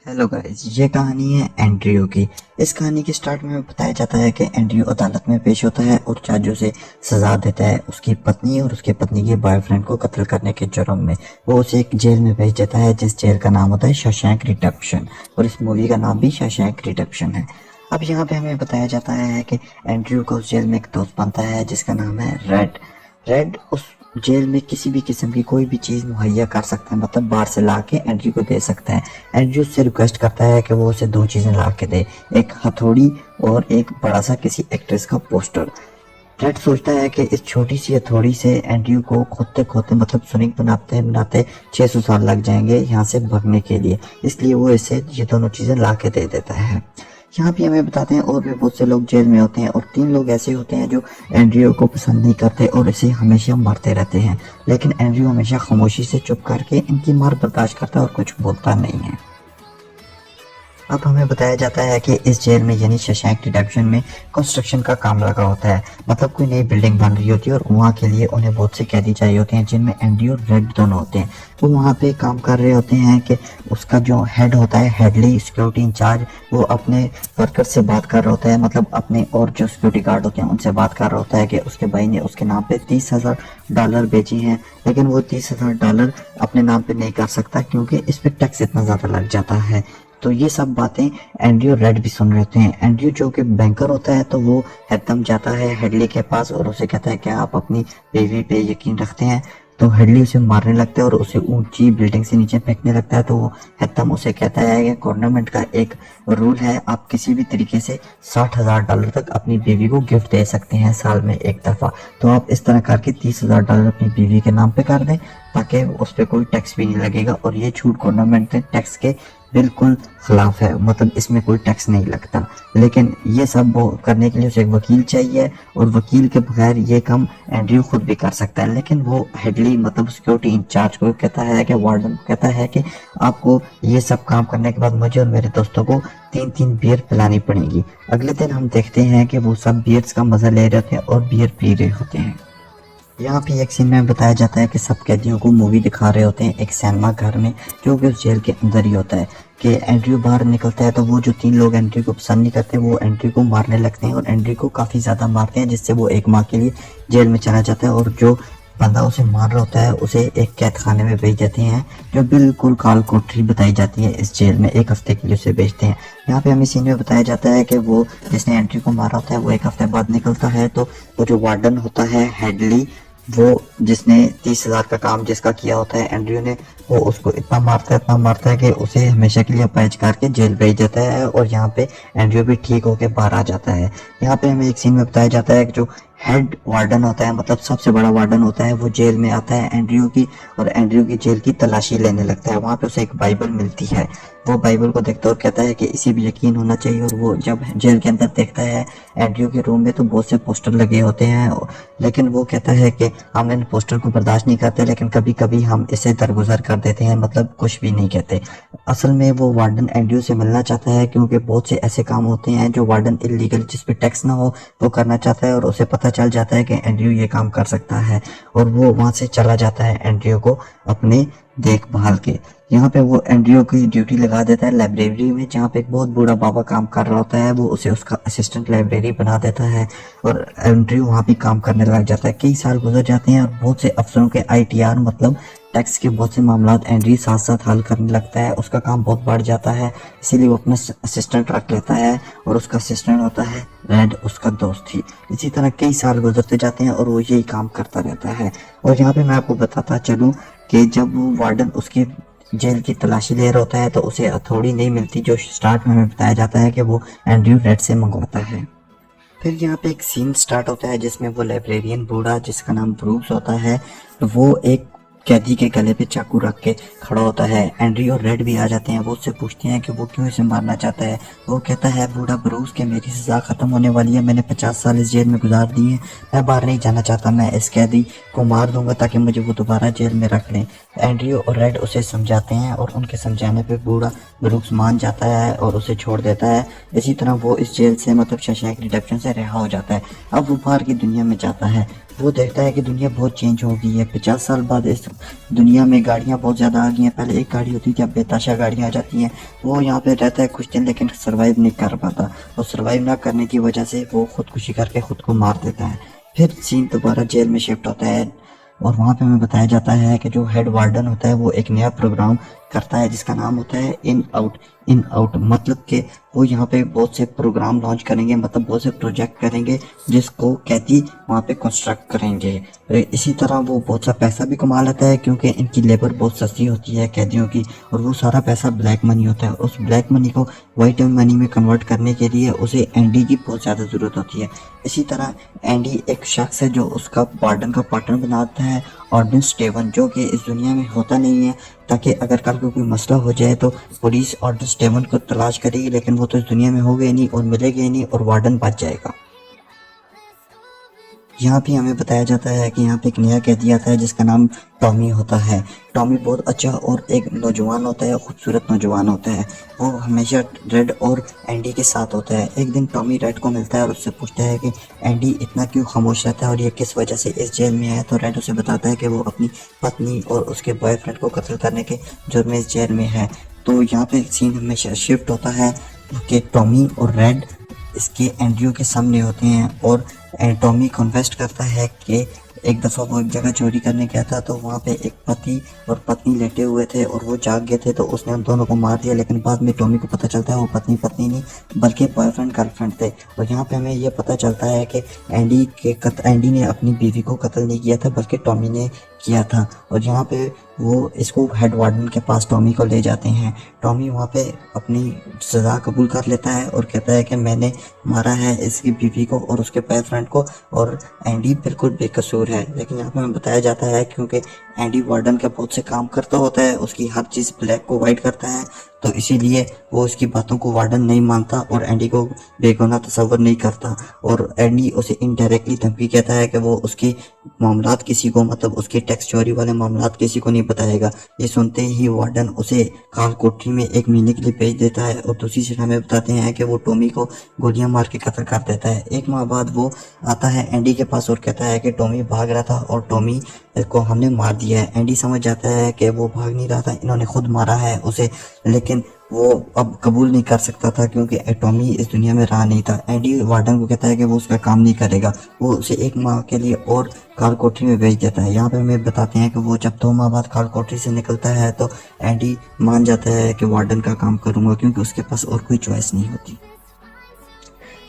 Hello guys, ये कहानी है एंड्रयू की। इस कहानी के स्टार्ट में बताया जाता है कि एंड्रयू अदालत में पेश होता है और जज उसे सजा देता है उसकी पत्नी और उसके पत्नी के बॉयफ्रेंड को कत्ल करने के जुर्म में। वो उसे एक जेल में भेज देता है जिस जेल का नाम होता है शॉशैंक रिडेम्पशन, और इस मूवी का नाम भी शॉशैंक रिडेम्पशन है। अब यहाँ पे हमें बताया जाता है कि एंड्रयू को उस जेल में एक दोस्त बनता है जिसका नाम है रेड। रेड उस जेल में किसी भी किस्म की कोई भी चीज़ मुहैया कर सकता है, मतलब बाहर से ला के एंड्रयू को दे सकता है। एंड्रयू उससे रिक्वेस्ट करता है कि वो उसे दो चीज़ें ला के दे, एक हथौड़ी और एक बड़ा सा किसी एक्ट्रेस का पोस्टर। रेड सोचता है कि इस छोटी सी हथौड़ी से एंड्रयू को खोदते खोदते मतलब सुनिंग बनाते बनाते 600 साल लग जाएंगे यहाँ से भागने के लिए, इसलिए वो इसे ये दोनों चीज़ें ला के दे देता है। यहाँ भी हमें बताते हैं और भी बहुत से लोग जेल में होते हैं और 3 लोग ऐसे होते हैं जो एंड्रयू को पसंद नहीं करते और इसे हमेशा मारते रहते हैं, लेकिन एंड्रयू हमेशा खामोशी से चुप करके इनकी मार बर्दाश्त करता है और कुछ बोलता नहीं है। अब हमें बताया जाता है कि इस जेल में यानी शशांक रिडेम्पशन में कंस्ट्रक्शन का काम लगा होता है, मतलब कोई नई बिल्डिंग बन रही होती है और वहाँ के लिए उन्हें बहुत से कैदी चाहिए होते हैं जिनमें एंडी और रेड दोनों होते हैं। वो वहाँ पे काम कर रहे होते हैं कि उसका जो हेड होता है, हेडली सिक्योरिटी इंचार्ज, वो अपने वर्कर से बात कर रहा होता है, मतलब अपने और जो सिक्योरिटी गार्ड होते हैं उनसे बात कर रहा होता है कि उसके भाई ने उसके नाम पे $30,000 बेची हैं, लेकिन वो $30,000 अपने नाम पे नहीं कर सकता क्योंकि इस पे टैक्स इतना ज़्यादा लग जाता है। तो ये सब बातें एंड्रयू रेड भी सुन रहे होते हैं। एंड्रयू जो कि बैंकर होता है तो वो एकदम जाता है हेडली के पास और उसे कहता है क्या आप अपनी बीवी पे यकीन रखते हैं। तो हेडली उसे मारने लगता है और उसे ऊंची बिल्डिंग से नीचे फेंकने लगता है। तो वो एकदम उसे कहता है कि गवर्नमेंट का एक रूल है, आप किसी भी तरीके से $60,000 तक अपनी बीवी को गिफ्ट दे सकते हैं साल में एक दफ़ा। तो आप इस तरह करके $30,000 अपनी बीवी के नाम पे कर दें ताकि उस पर कोई टैक्स भी नहीं लगेगा, और ये छूट गवर्नमेंट के टैक्स के बिल्कुल खिलाफ है, मतलब इसमें कोई टैक्स नहीं लगता। लेकिन ये सब वो करने के लिए उसे एक वकील चाहिए और वकील के बगैर ये काम एंड्रयू खुद भी कर सकता है। लेकिन वो हेडली मतलब सिक्योरिटी इंचार्ज को कहता है कि वार्डन को कहता है कि आपको ये सब काम करने के बाद मुझे और मेरे दोस्तों को 3-3 बियर पिलानी पड़ेगी। अगले दिन हम देखते हैं कि वो सब बियर्स का मजा ले रहे होते हैं और बियर पी रहे होते हैं। यहाँ पे एक सीन में बताया जाता है कि सब कैदियों को मूवी दिखा रहे होते हैं एक सिनेमा घर में जो कि उस जेल के अंदर ही होता है। कि एंड्रयू बाहर निकलता है तो वो जो 3 लोग एंड्रयू को पसंद नहीं करते वो एंड्रयू को मारने लगते हैं और एंड्रयू को काफ़ी ज़्यादा मारते हैं, जिससे वो 1 माह के लिए जेल में चला जाता है। और जो बंदा उसे मार रहा होता है उसे एक कैद खाने में भेज देते हैं जो बिल्कुल काल कोठरी बताई जाती है इस जेल में, 1 हफ्ते के लिए उसे भेजते हैं। यहाँ पे हमें सीन में बताया जाता है कि वो जिसने एंड्रयू को मारा होता है वो 1 हफ्ते बाद निकलता है। तो वो जो वार्डन होता है हेडली, वो जिसने 30,000 का काम जिसका किया होता है एंड्रयू ने, वो उसको इतना मारता है कि उसे हमेशा के लिए अपाहिज करके जेल भेज देता है और यहाँ पे एंड्रयू भी ठीक होके बाहर आ जाता है। यहाँ पे हमें एक सीन में बताया जाता है कि जो हेड वार्डन होता है, मतलब सबसे बड़ा वार्डन होता है, वो जेल में आता है एंड्रयू की और एंड्रयू की जेल की तलाशी लेने लगता है। वहाँ पे उसे एक बाइबल मिलती है, वो बाइबल को देखता है और कहता है कि इसे भी यकीन होना चाहिए। और वो जब जेल के अंदर देखता है एंड्रयू के रूम में तो बहुत से पोस्टर लगे होते हैं, लेकिन वो कहता है कि हम इन पोस्टर को बर्दाश्त नहीं करते, लेकिन कभी कभी हम इसे दरगुजर कर देते हैं, मतलब कुछ भी नहीं कहते। असल में वो वार्डन एंड्रयू से मिलना चाहता है क्योंकि बहुत से ऐसे काम होते हैं जो वार्डन इलीगल जिस पे टैक्स ना हो वो करना चाहता है, और उसे पता चल जाता है कि एंड्रयू ये काम कर सकता है और वो वहाँ से चला जाता है एंड्रयू को अपने देखभाल के। यहाँ पे वो एंड्रयू की ड्यूटी लगा देता है लाइब्रेरी में, जहाँ पे एक बहुत बूढ़ा बाबा काम कर रहा होता है, वो उसे उसका असिस्टेंट लाइब्रेरी बना देता है और एंड्रयू वहाँ भी काम करने लग जाता है। कई साल गुजर जाते हैं और बहुत से अफसरों के ITR मतलब टैक्स के बहुत से मामला एंड्रयू साथ साथ हल करने लगता है। उसका काम बहुत बढ़ जाता है, इसीलिए वो अपना असिस्टेंट रख लेता है और उसका असिस्टेंट होता है रेड, उसका दोस्त ही। इसी तरह कई साल गुजरते जाते हैं और वो यही काम करता रहता है। और यहाँ पे मैं आपको बताता चलूँ कि जब वो वार्डन उसके जेल की तलाशी ले रहा होता है तो उसे हथौड़ी नहीं मिलती जो स्टार्ट में हमें बताया जाता है कि वो एंड्रयू रेड से मंगवाता है। फिर यहाँ पे एक सीन स्टार्ट होता है जिसमें वो लाइब्रेरियन बूढ़ा जिसका नाम ब्रूक्स होता है, वो एक कैदी के गले पे चाकू रख के खड़ा होता है। एंड्रयू और रेड भी आ जाते हैं, वो उससे पूछते हैं कि वो क्यों इसे मारना चाहता है। वो कहता है बूढ़ा ब्रूस कि मेरी सज़ा ख़त्म होने वाली है, मैंने 50 साल इस जेल में गुजार दिए हैं, मैं बाहर नहीं जाना चाहता, मैं इस कैदी को मार दूंगा ताकि मुझे वो दोबारा जेल में रख लें। एंड्रयू और रेड उसे समझाते हैं और उनके समझाने पर बूढ़ा ब्रूक्स मान जाता है और उसे छोड़ देता है। इसी तरह वो इस जेल से मतलब शशांक रिडेम्पशन से रिहा हो जाता है। अब वो बाहर की दुनिया में जाता है। वो देखता है कि दुनिया बहुत चेंज हो गई है। 50 साल बाद इस दुनिया में गाड़ियाँ बहुत ज़्यादा आ गई हैं। पहले एक गाड़ी होती थी, अब बेताशा गाड़ियाँ आ जाती हैं। वो यहाँ पे रहता है कुछ दिन, लेकिन सर्वाइव नहीं कर पाता, और सर्वाइव ना करने की वजह से वो खुदकुशी करके खुद को मार देता है। फिर सीन दोबारा जेल में शिफ्ट होता है, और वहाँ पे हमें बताया जाता है कि जो हेड वार्डन होता है वो एक नया प्रोग्राम करता है जिसका नाम होता है इन आउट, मतलब कि वो यहाँ पे बहुत से प्रोग्राम लॉन्च करेंगे, मतलब बहुत से प्रोजेक्ट करेंगे जिसको कैदी वहाँ पे कंस्ट्रक्ट करेंगे। इसी तरह वो बहुत सा पैसा भी कमा लेता है, क्योंकि इनकी लेबर बहुत सस्ती होती है कैदियों की, और वो सारा पैसा ब्लैक मनी होता है। उस ब्लैक मनी को वाइट मनी में कन्वर्ट करने के लिए उसे एंडी की बहुत ज़्यादा ज़रूरत होती है। इसी तरह एंडी एक शख्स है जो उसका वार्डन का पार्टनर बनाता है, ऑर्डन स्टेवन, जो कि इस दुनिया में होता नहीं है, ताकि अगर कल को कोई मसला हो जाए तो पुलिस ऑर्डन स्टेवन को तलाश करेगी, लेकिन वो तो इस दुनिया में होगा ही नहीं और मिलेगा ही नहीं, और वार्डन बच जाएगा। यहाँ पे हमें बताया जाता है कि यहाँ पे एक नया कैदी आता है जिसका नाम टॉमी होता है। टॉमी बहुत अच्छा और एक नौजवान होता है, खूबसूरत नौजवान होता है। वो हमेशा रेड और एंडी के साथ होता है। एक दिन टॉमी रेड को मिलता है और उससे पूछता है कि एंडी इतना क्यों खामोश रहता है और ये किस वजह से इस जेल में है। तो रेड उसे बताता है कि वो अपनी पत्नी और उसके बॉयफ्रेंड को कत्ल करने के जुर्म में इस जेल में है। तो यहाँ पे सीन हमेशा शिफ्ट होता है कि टॉमी और रेड इसके एंड्रयू के सामने होते हैं, और टॉमी कन्फेस्ट करता है कि एक दफ़ा वो एक जगह चोरी करने गया था, तो वहाँ पे एक पति और पत्नी लेटे हुए थे और वो जाग गए थे, तो उसने उन दोनों को मार दिया। लेकिन बाद में टॉमी को पता चलता है वो पत्नी नहीं बल्कि बॉयफ्रेंड गर्लफ्रेंड थे। और यहाँ पे हमें ये पता चलता है कि एंडी ने अपनी बीवी को कत्ल नहीं किया था, बल्कि टॉमी ने किया था। और यहाँ पे वो इसको हेड वार्डन के पास टॉमी को ले जाते हैं। टॉमी वहाँ पे अपनी सज़ा कबूल कर लेता है और कहता है कि मैंने मारा है इसकी बीवी को और उसके बॉयफ्रेंड को, और एंडी बिल्कुल बेकसूर है। लेकिन यहाँ पे हमें बताया जाता है क्योंकि एंडी वार्डन के बहुत से काम करता होता है, उसकी हर चीज़ ब्लैक को वाइट करता है, तो इसीलिए वो उसकी बातों को वार्डन नहीं मानता और एंडी को बेगुनाह तस्वर नहीं करता। और एंडी उसे इनडायरेक्टली धमकी कहता है कि वो उसके मामलात किसी को, मतलब उसके टैक्स चोरी वाले मामलात किसी को नहीं बताएगा। ये सुनते ही वार्डन उसे काल कोठरी में 1 महीने के लिए भेज देता है, और दूसरी साइड हमें बताते हैं कि वो टॉमी को गोलियां मार के कत्ल कर देता है। 1 माह बाद वो आता है एंडी के पास और कहता है कि टॉमी भाग रहा था और टॉमी को हमने मार दिया है। एंडी समझ जाता है कि वो भाग नहीं रहा था, इन्होंने खुद मारा है उसे, लेकिन वो अब कबूल नहीं कर सकता था क्योंकि टॉमी इस दुनिया में रहा नहीं था। एंडी वार्डन को कहता है कि वो उसका काम नहीं करेगा, वो उसे 1 माह के लिए और काल कोठरी में भेज देता है। यहाँ पे हमें बताते हैं कि वो जब 2 माह बाद काल कोठरी से निकलता है तो एंडी मान जाता है कि वार्डन का काम करूँगा, क्योंकि उसके पास और कोई चॉइस नहीं होती।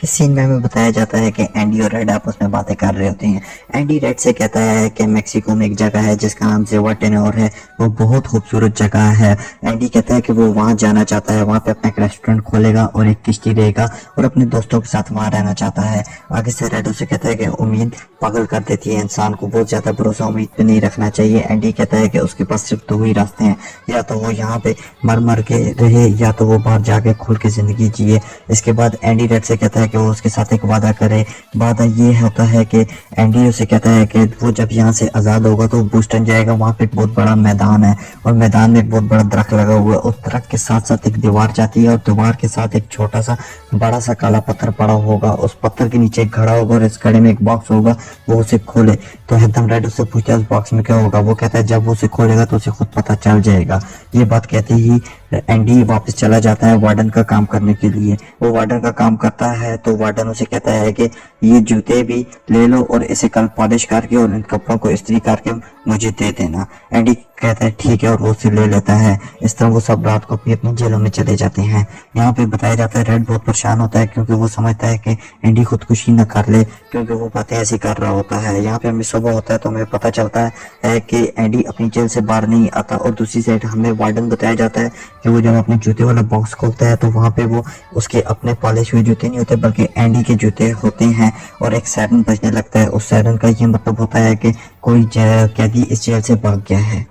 इस सीन में हमें बताया जाता है कि एंडी और रेड आपस में बातें कर रहे होते हैं। एंडी रेड से कहता है कि मेक्सिको में एक जगह है जिसका नाम ज़िवाटेनोर है, वो बहुत खूबसूरत जगह है। एंडी कहता है कि वो वहाँ जाना चाहता है, वहाँ पे अपना एक रेस्टोरेंट खोलेगा और एक किश्ती रहेगा और अपने दोस्तों के साथ वहाँ रहना चाहता है। आगे से रेड उसे कहता है कि उम्मीद पागल कर देती है इंसान को, बहुत ज़्यादा भरोसा उम्मीद पे नहीं रखना चाहिए। एंडी कहता है कि उसके पास सिर्फ 2 ही रास्ते हैं, या तो वो यहाँ पे मर के रहे या तो वो बाहर जाके खुल के ज़िंदगी जिए। इसके बाद एंडी रेड से कहता है कि वो उसके साथ एक वादा करे। वादा ये होता है कि एंडी उसे कहता है कि वो जब यहाँ से आज़ाद होगा तो बूस्टन जाएगा, वहाँ पे एक बहुत बड़ा मैदान है और मैदान में एक बहुत बड़ा दरख्त लगा हुआ है। उस दरख्त के साथ साथ एक दीवार जाती है और दीवार के साथ एक छोटा सा बड़ा सा काला पत्थर पड़ा होगा। उस पत्थर के नीचे एक घड़ा होगा और इस घड़े में एक बॉक्स होगा, वो उसे खोले। तो एकदम रेड उससे पूछता है उस बॉक्स में क्या होगा। वो कहता है जब वो उसे खोलेगा तो उसे खुद पता चल जाएगा। ये बात कहते ही एंडी वापस चला जाता है वार्डन का काम करने के लिए। वो वार्डन का काम करता है तो वार्डन उसे कहता है कि ये जूते भी ले लो और इसे कल पॉलिश करके और इन कपड़ों को इस्त्री करके मुझे दे देना। एंडी कहता है ठीक है और वो उसे ले लेता है। इस तरह वो सब रात को अपनी अपनी जेलों में चले जाते हैं। यहाँ पे बताया जाता है रेड बहुत परेशान होता है क्योंकि वो समझता है कि एंडी खुदकुशी न कर ले, क्योंकि वो बातें ऐसी कर रहा होता है। यहाँ पे हमें सुबह होता है तो हमें पता चलता है कि एंडी अपनी जेल से बाहर नहीं आता। और दूसरी साइड हमें वार्डन बताया जाता है कि वो जब अपने जूते वाला बॉक्स खोलता है तो वहाँ पे वो उसके अपने पॉलिश हुए जूते नहीं होते बल्कि एंडी के जूते होते हैं और एक सायरन बजने लगता है। उस सायरन का ये मतलब होता है कि कोई कैदी इस जेल से भाग गया है।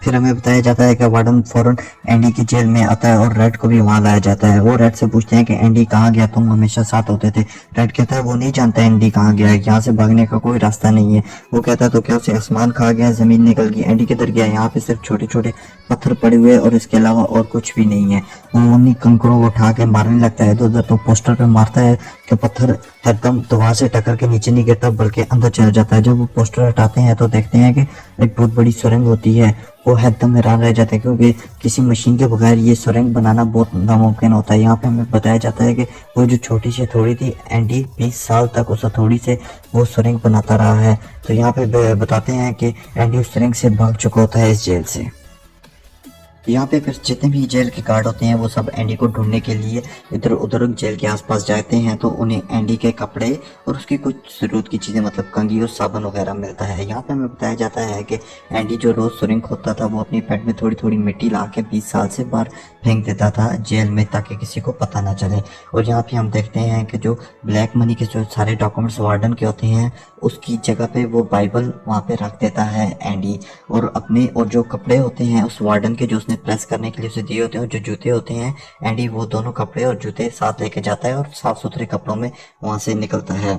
फिर हमें बताया जाता है कि वार्डन फौरन एंडी की जेल में आता है और रेड को भी वहां लाया जाता है। वो रेड से पूछते हैं कि एंडी कहाँ गया, तुम हमेशा साथ होते थे। रेड कहता है वो नहीं जानता एंडी कहाँ गया है, यहाँ से भागने का कोई रास्ता नहीं है। वो कहता है तो क्या उसे आसमान खा गया, जमीन निकल गई, एंडी किधर गया, यहाँ पे सिर्फ छोटे छोटे पत्थर पड़े हुए और इसके अलावा और कुछ भी नहीं है। वो उन्हीं कंकरों को उठा के मारने लगता है। तो उधर तो पोस्टर पे मारता है कि पत्थर एकदम दीवार से टक्कर के नीचे नहीं गिरता बल्कि अंदर चला जाता है। जब वो पोस्टर हटाते हैं तो देखते हैं कि एक बहुत बड़ी सुरंग होती है। वो एकदम हैरान रह जाते हैं क्योंकि किसी मशीन के बगैर ये सुरंग बनाना बहुत नामुमकिन होता है। यहाँ पे हमें बताया जाता है कि वो जो छोटी सी हथौड़ी थी, एंडी 20 साल तक उस हथौड़ी से वो सुरंग बनाता रहा है। तो यहाँ पे बताते हैं कि एंडी उस सुरंग से भाग चुका होता है इस जेल से। यहाँ पे फिर जितने भी जेल के गार्ड होते हैं वो सब एंडी को ढूंढने के लिए इधर उधर जेल के आसपास जाते हैं। तो उन्हें एंडी के कपड़े और उसकी कुछ जरूरत की चीज़ें मतलब कंघी और साबुन वगैरह मिलता है। यहाँ पे हमें बताया जाता है कि एंडी जो रोज़ सुरंग खोदता था वो अपनी पेट में थोड़ी थोड़ी मिट्टी ला के 20 साल से बाहर फेंक देता था जेल में ताकि किसी को पता ना चले। और यहाँ पे हम देखते हैं कि जो ब्लैक मनी के जो सारे डॉक्यूमेंट्स वार्डन के होते हैं उसकी जगह पे वो बाइबल वहाँ पे रख देता है एंडी। और अपने और जो कपड़े होते हैं उस वार्डन के जो उसने प्रेस करने के लिए उसे दिए होते हैं, जो जूते होते हैं, एंडी वो दोनों कपड़े और जूते साथ लेके जाता है और साफ सुथरे कपड़ों में वहाँ से निकलता है।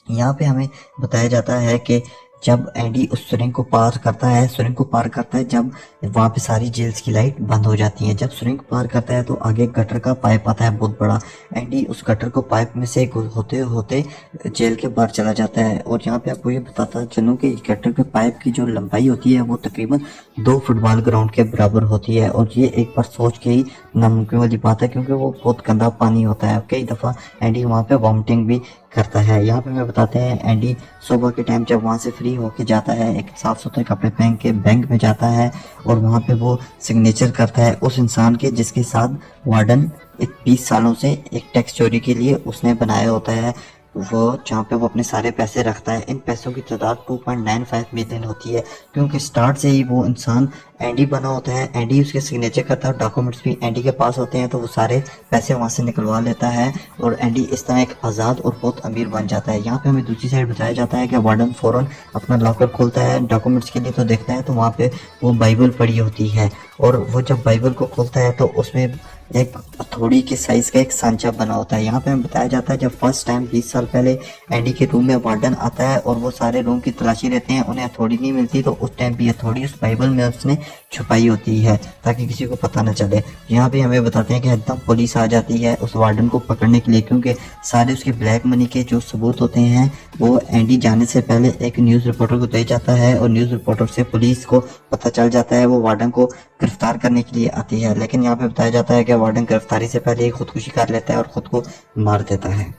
यहाँ पे हमें बताया जाता है कि जब एंडी उस सुरंग को पार करता है, जब वहाँ पे सारी जेल्स की लाइट बंद हो जाती है। जब सुरंग पार करता है तो आगे गटर का पाइप आता है बहुत बड़ा। एंडी उस गटर को पाइप में से होते होते जेल के बाहर चला जाता है। और यहाँ पे आपको ये बताता चलूँ कि गटर के पाइप की जो लंबाई होती है वो तकरीबन 2 फुटबॉल ग्राउंड के बराबर होती है। और ये एक बार सोच के ही नामुमकिन वाली बात है क्योंकि वो बहुत गंदा पानी होता है। कई दफ़ा एंडी वहाँ पे वॉमिटिंग भी करता है। यहाँ पे हमें बताते हैं एंडी सुबह के टाइम जब वहाँ से फ्री होके जाता है, एक साफ सुथरे कपड़े पहन के बैंक में जाता है और वहाँ पे वो सिग्नेचर करता है उस इंसान के जिसके साथ वार्डन 20 सालों से एक टैक्स चोरी के लिए उसने बनाया होता है, वो जहाँ पे वो अपने सारे पैसे रखता है। इन पैसों की तादाद 2.95 मिलियन होती है क्योंकि स्टार्ट से ही वो इंसान एंडी बना होता है। एंडी उसके सिग्नेचर करता है, डॉक्यूमेंट्स भी एंडी के पास होते हैं, तो वो सारे पैसे वहाँ से निकलवा लेता है और एंडी इस तरह एक आज़ाद और बहुत अमीर बन जाता है। यहाँ पे हमें दूसरी साइड बताया जाता है कि वार्डन फौरन अपना लॉकर खोलता है डॉक्यूमेंट्स के लिए, तो देखता है तो वहाँ पे वो बाइबल पड़ी होती है। और वो जब बाइबल को खोलता है तो उसमें एक हथौड़ी के साइज का एक सांचा बना होता है। यहाँ पे हमें बताया जाता है जब फर्स्ट टाइम 20 साल पहले एंडी के रूम में वार्डन आता है और वो सारे रूम की तलाशी लेते हैं, उन्हें हथौड़ी नहीं मिलती, तो उस टाइम भी हथौड़ी उस बाइबल में उसने छुपाई होती है ताकि किसी को पता न चले। यहाँ पे हमें बताते हैं कि एकदम पुलिस आ जाती है उस वार्डन को पकड़ने के लिए क्योंकि सारे उसके ब्लैक मनी के जो सबूत होते हैं वो एंडी जाने से पहले एक न्यूज़ रिपोर्टर को दे जाता है और न्यूज़ रिपोर्टर से पुलिस को पता चल जाता है, वो वार्डन को गिरफ्तार करने के लिए आती है। लेकिन यहाँ पे बताया जाता है कि वार्डन गिरफ्तारी से पहले ही खुदकुशी कर लेता है और खुद को मार देता है।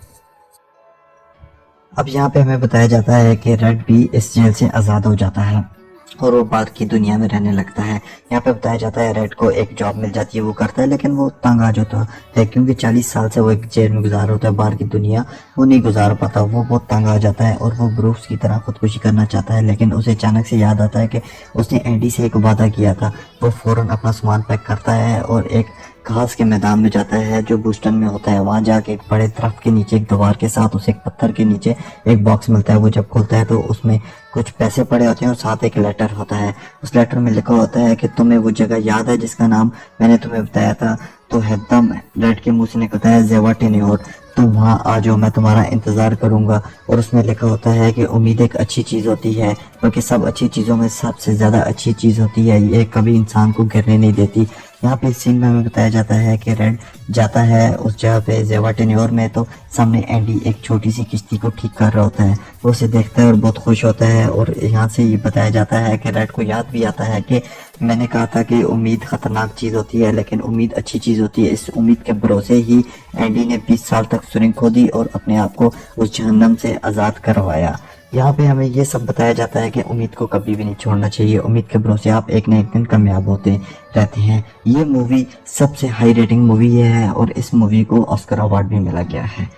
अब यहाँ पे हमें बताया जाता है कि रेड भी इस जेल से आज़ाद हो जाता है और वो बाहर की दुनिया में रहने लगता है। यहाँ पे बताया जाता है रेड को एक जॉब मिल जाती है, वो करता है, लेकिन वो तंग आ जाता है क्योंकि 40 साल से वो एक जेल में गुजार होता है, बाहर की दुनिया वो नहीं गुजार पाता, वो बहुत तंग आ जाता है और वो ब्रूस की तरह खुदकुशी करना चाहता है। लेकिन उसे अचानक से याद आता है कि उसने एंडी से एक वादा किया था। वो फ़ौरन अपना सामान पैक करता है और एक घास के मैदान में जाता है जो बूस्टन में होता है। वहाँ जाके एक बड़े दरख्त के नीचे एक दीवार के साथ उसे एक पत्थर के नीचे एक बॉक्स मिलता है। वो जब खोलता है तो उसमें कुछ पैसे पड़े होते हैं और साथ एक लेटर होता है। उस लेटर में लिखा होता है कि तुम्हें वो जगह याद है जिसका नाम मैंने तुम्हें बताया था। तो एकदम रेड के मुंह से निकलता है ज़ेवाटेनियोर, तुम वहाँ आ जाओ, मैं तुम्हारा इंतज़ार करूँगा। और उसमें लिखा होता है कि उम्मीद एक अच्छी चीज़ होती है, बल्कि सब अच्छी चीज़ों में सबसे ज़्यादा अच्छी चीज़ होती है, ये कभी इंसान को गिरने नहीं देती। यहाँ पे इस सीन में हमें बताया जाता है कि रेड जाता है उस जगह पे ज़ेवाटेनियोर में, तो सामने एंडी एक छोटी सी किश्ती को ठीक कर रहा होता है। वो उसे देखता है और बहुत खुश होता है। और यहाँ से ये बताया जाता है कि रेड को याद भी आता है कि मैंने कहा था कि उम्मीद ख़तरनाक चीज़ होती है लेकिन उम्मीद अच्छी चीज़ होती है। इस उम्मीद के भरोसे ही एंडी ने 20 साल तक सुरंग खोदी और अपने आप को उस जहन्नम से आज़ाद करवाया। यहाँ पे हमें ये सब बताया जाता है कि उम्मीद को कभी भी नहीं छोड़ना चाहिए, उम्मीद के भरोसे आप एक न एक दिन कामयाब होते रहते हैं। ये मूवी सबसे हाई रेटिंग मूवी है और इस मूवी को ऑस्कर अवार्ड भी मिला गया है।